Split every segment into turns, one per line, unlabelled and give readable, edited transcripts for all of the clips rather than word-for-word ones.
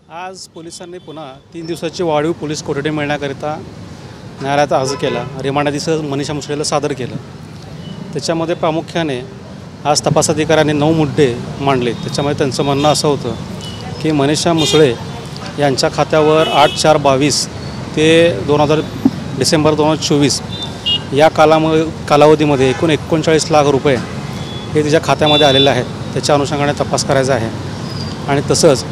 आज पोलिसांनी पुन्हा 3 दिवसाची वाढीव पोलीस कोठडी मिळण्याकरिता न्यायालयात अर्ज केला। रिमांडाधीश मनीषा मुसळेला सादर केलं। त्याच्यामध्ये प्रामुख्याने आज तपास अधिकाऱ्यांनी 9 मुद्दे मांडले। त्याच्यामध्ये त्यांचं म्हणणं असं होतं की मनीषा मुसळे यांच्या खात्यावर 8/4/22 ते डिसेंबर 2024 या कालावधीमध्ये एकूण 39 लाख रुपये हे तिच्या खात्यामध्ये आलेले आहेत। त्याच्या अनुषंगाने तपास करायचा आहे आणि तसंच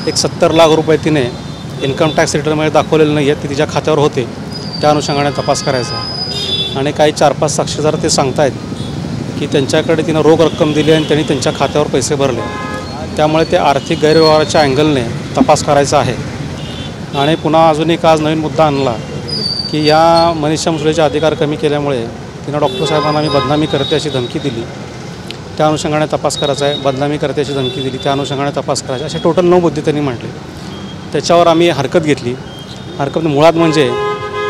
एक 70 लाख रुपये तिने इन्कम टॅक्स रिटर्नमध्ये दाखवलेले नाही आहेत, ते तिच्या खात्यावर होते, त्या अनुषंगाने तपास करायचा। आणि काही 4-5 साक्षीदार ते सांगतायत की त्यांच्याकडे तिनं रोख रक्कम दिली आणि त्यांनी त्यांच्या खात्यावर पैसे भरले, त्यामुळे ते आर्थिक गैरव्यवहाराच्या अँगलने तपास करायचा आहे। आणि पुन्हा अजून एक आज नवीन मुद्दा आणला की या मनीषा मुसळेचे अधिकार कमी केल्यामुळे तिनं डॉक्टर साहेबांना मी बदनामी करते अशी धमकी दिली, त्या अनुषंगाने तपास करायचा आहे। बदनामी करते अशी धमकी दिली, त्या अनुषंगाने तपास करायचा। असे टोटल 9 मुद्दे त्यांनी म्हटले। त्याच्यावर आम्ही हरकत घेतली। हरकत मुळात म्हणजे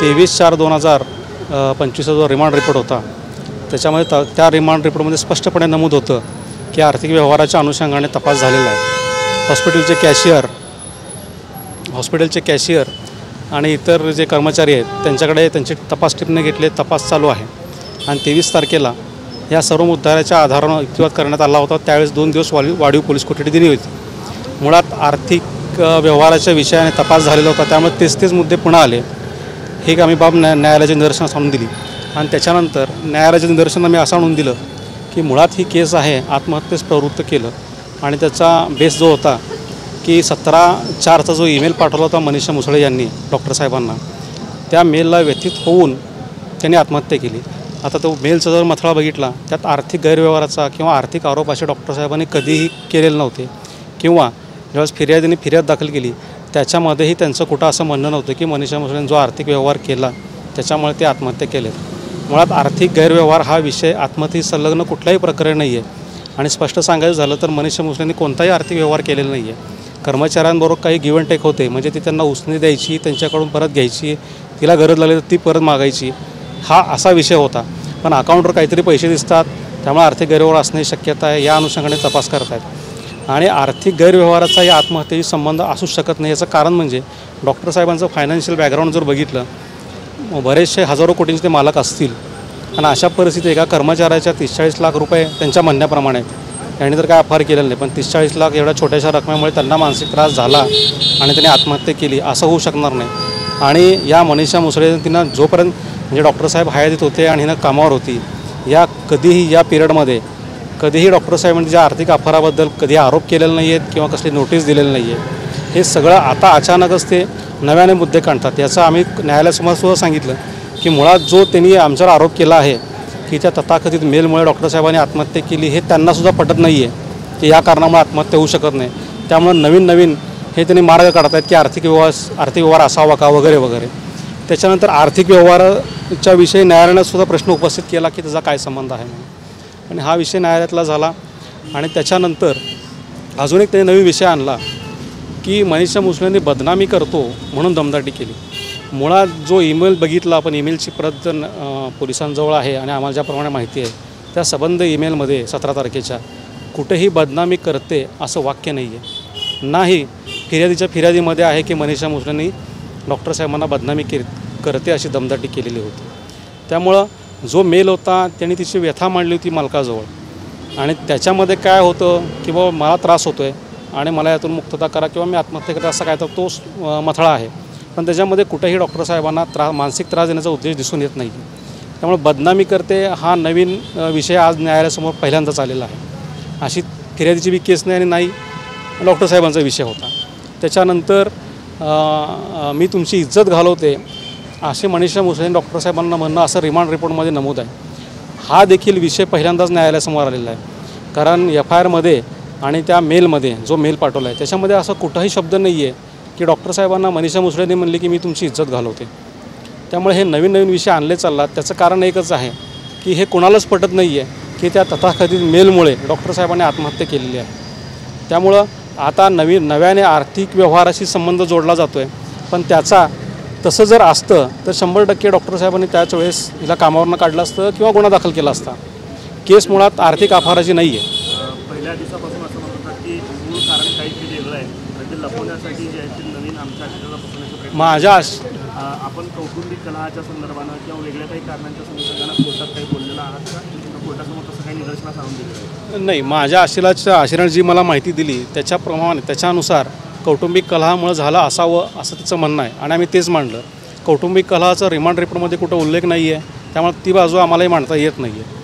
23/4/2025 जो रिमांड रिपोर्ट होता त्याच्यामध्ये त्या रिमांड रिपोर्टमध्ये स्पष्टपणे नमूद होतं की आर्थिक व्यवहाराच्या अनुषंगाने तपास झालेला आहे। हॉस्पिटलचे कॅशियर आणि इतर जे कर्मचारी आहेत त्यांच्याकडे त्यांची तपास टीमने घेतले, तपास चालू आहे। आणि 23 तारखेला या सर्व मुद्द्याच्या आधारानं युक्तिवाद करण्यात आला होता। त्यावेळेस 2 दिवस वाढीव पोलीस कोठडी दिली होती। मुळात आर्थिक व्यवहाराच्या विषयाने तपास झालेला होता, त्यामुळे तेच मुद्दे पुन्हा आले। हे आम्ही बाब न्यायालयाच्या निदर्शनास आणून दिली आणि त्याच्यानंतर न्यायालयाच्या निदर्शनात आम्ही असं आणून दिलं की मुळात ही केस आहे आत्महत्येस प्रवृत्त केलं। आणि त्याचा बेस जो होता की 17/4चा जो ईमेल पाठवला होता मनीषा मुसळे यांनी डॉक्टर साहेबांना, त्या मेलला व्यथित होऊन त्यांनी आत्महत्या केली। आता तो मेलचा जर मथळा बघितला त्यात आर्थिक गैरव्यवहाराचा किंवा आर्थिक आरोप असे डॉक्टर साहेबांनी कधीही केलेले नव्हते, किंवा ज्यावेळेस फिर्यादीने फिर्याद दाखल केली त्याच्यामध्येही त्यांचं कुठं असं म्हणणं नव्हतं की मनीषा मुसळेंनी जो आर्थिक व्यवहार केला त्याच्यामुळे ते आत्महत्या केले। मुळात आर्थिक गैरव्यवहार हा विषय आत्महत्येशी संलग्न कुठलाही प्रकरण नाही आहे। आणि स्पष्ट सांगायचं झालं तर मनीषा मुसळेंनी कोणताही आर्थिक व्यवहार केलेला नाही आहे। कर्मचाऱ्यांबरोबर काही गिव्ह अँड टेक होते, म्हणजे ती त्यांना उसने द्यायची, त्यांच्याकडून परत घ्यायची, तिला गरज लागली तर ती परत मागायची, हा असा विषय होता। पण अकाउंटवर काहीतरी पैसे दिसतात, त्यामुळे आर्थिक गैरव्यवहार असण्याची शक्यता आहे, या अनुषंगाने तपास करत आहेत। आणि आर्थिक गैरव्यवहाराचा या आत्महत्येशी संबंध असूच शकत नाही। याचं कारण म्हणजे डॉक्टर साहेबांचं फायनान्शियल बॅकग्राऊंड जर बघितलं, बरेचसे हजारो कोटींचे ते मालक असतील आणि अशा परिस्थितीत एका कर्मचाऱ्याच्या 30-40 लाख रुपये त्यांच्या म्हणण्याप्रमाणे यांनी तर काय अफार केलेलं नाही, पण 30-40 लाख एवढ्या छोट्याशा रकमेमुळे त्यांना मानसिक त्रास झाला आणि त्यांनी आत्महत्या केली असं होऊ शकणार नाही। आणि या मनीषा मुसळे तिनं जोपर्यंत म्हणजे डॉक्टर साहेब हयातीत होते आणि हिनं कामावर होती, कधीही या पिरियडमध्ये कधीही डॉक्टर साहेबांनी ज्या आर्थिक अफाराबद्दल कधी आरोप केलेले नाही आहेत किंवा कसली नोटीस दिलेली नाही आहे। हे सगळं आता अचानकच ते नव्याने मुद्दे काढतात। याचं आम्ही न्यायालयासमोर सुद्धा सांगितलं की मुळात जो त्यांनी आमच्यावर आरोप केला आहे की त्या तथाकथित मेलमुळे डॉक्टर साहेबांनी आत्महत्या केली, हे त्यांनासुद्धा पटत नाही आहे की या कारणामुळे आत्महत्या होऊ शकत नाही। त्यामुळे नवीन हे त्यांनी मार्ग काढत आहेत की आर्थिक व्यवहार असावा का वगैरे वगैरे। त्याच्यानंतर आर्थिक व्यवहाराच्या विषयी न्यायालयानं सुद्धा प्रश्न उपस्थित केला की त्याचा काय संबंध आहे म्हणून, आणि हा विषय न्यायालयातला झाला। आणि त्याच्यानंतर अजून एक त्यांनी नवीन विषय आणला की मनीषा मुसळेंनी बदनामी करतो म्हणून दमदाटी केली। मुळात जो ईमेल बघितला आपण, ईमेलची प्रत पोलिसांजवळ आहे आणि आम्हाला ज्याप्रमाणे माहिती आहे त्या संबंध ईमेलमध्ये 17 तारखेच्या कुठेही बदनामी करते असं वाक्य नाही आहे। नाही फिर्यादीमध्ये आहे की मनीषा मुसळेंनी डॉक्टर साहेबांना बदनामी करते अशी दमदाटी केलेली होती। त्यामुळं जो मेल होता त्यांनी तिची व्यथा मांडली होती मालकाजवळ, आणि त्याच्यामध्ये काय होतं की बाबा मला त्रास होतो आहे आणि मला यातून मुक्तता करा किंवा मी आत्महत्या करते असा काय तर तो मथळा आहे। पण त्याच्यामध्ये कुठेही डॉक्टर साहेबांना मानसिक त्रास देण्याचा उद्देश दिसून येत नाही। त्यामुळे बदनामी करते हा नवीन विषय आज न्यायालयासमोर पहिल्यांदाच आलेला आहे। अशी फिर्यादीची बी केस नाही आणि नाही डॉक्टर साहेबांचा विषय होता। त्याच्यानंतर मी तुमची इज्जत घालवते असे मनीषा मुसळे डॉक्टर साहेबांना म्हणणं असं रिमांड रिपोर्टमध्ये नमूद आहे। हा देखील विषय पहिल्यांदाच न्यायालयासमोर आलेला आहे, कारण FIRमध्ये आणि त्या मेलमध्ये जो मेल पाठवला आहे त्याच्यामध्ये असं कुठंही शब्द नाही आहे की डॉक्टर साहेबांना मनीषा मुसळेंनी म्हणले की मी तुमची इज्जत घालवते। त्यामुळे हे नवीन विषय आणले चालतात। त्याचं कारण एकच आहे की हे कोणालाच पटत नाही आहे की त्या तथाकथित मेलमुळे डॉक्टर साहेबांनी आत्महत्या केलेली आहे। त्यामुळं आता नव्याने आर्थिक व्यवहाराशी संबंध जोडला जातो आहे, पण त्याचा तसं जर असतं तर 100% डॉक्टर साहेबांनी त्याच वेळेस हिला कामावरनं काढलं असतं किंवा गुन्हा दाखल केला असता। केस मुळात आर्थिक अफाराची नाही आहे।
पहिल्या दिवसापासून असं म्हणतात की मूळ कारण काहीतरी वेगळं आहे, म्हणजे लपवण्याचा करण्यासाठी जे आहे ते नवीन आमच्या आशिलाला फसवण्याचा प्रयत्न
माझ्या
आपण कौटुंबिक कलहाच्या संदर्भानं किंवा वेगळ्या काही कारणांच्या संदर्भानं कोर्टात काही बोललेलं आहात का? कोर्टासमोर तसं काही निदर्शनास आणून दिलं
नाही, माझ्या आशिरानं जी मला माहिती दिली त्याच्यानुसार कौटुंबिक कलहामुळे झालं असावं असं तिचं म्हणणं आहे आणि आम्ही तेच मांडलं. कौटुंबिक कलहाचा रिमांड रिपोर्टमध्ये कुठं उल्लेख नाही आहे, त्यामुळे ती बाजू आम्हालाही मांडता येत नाही आहे.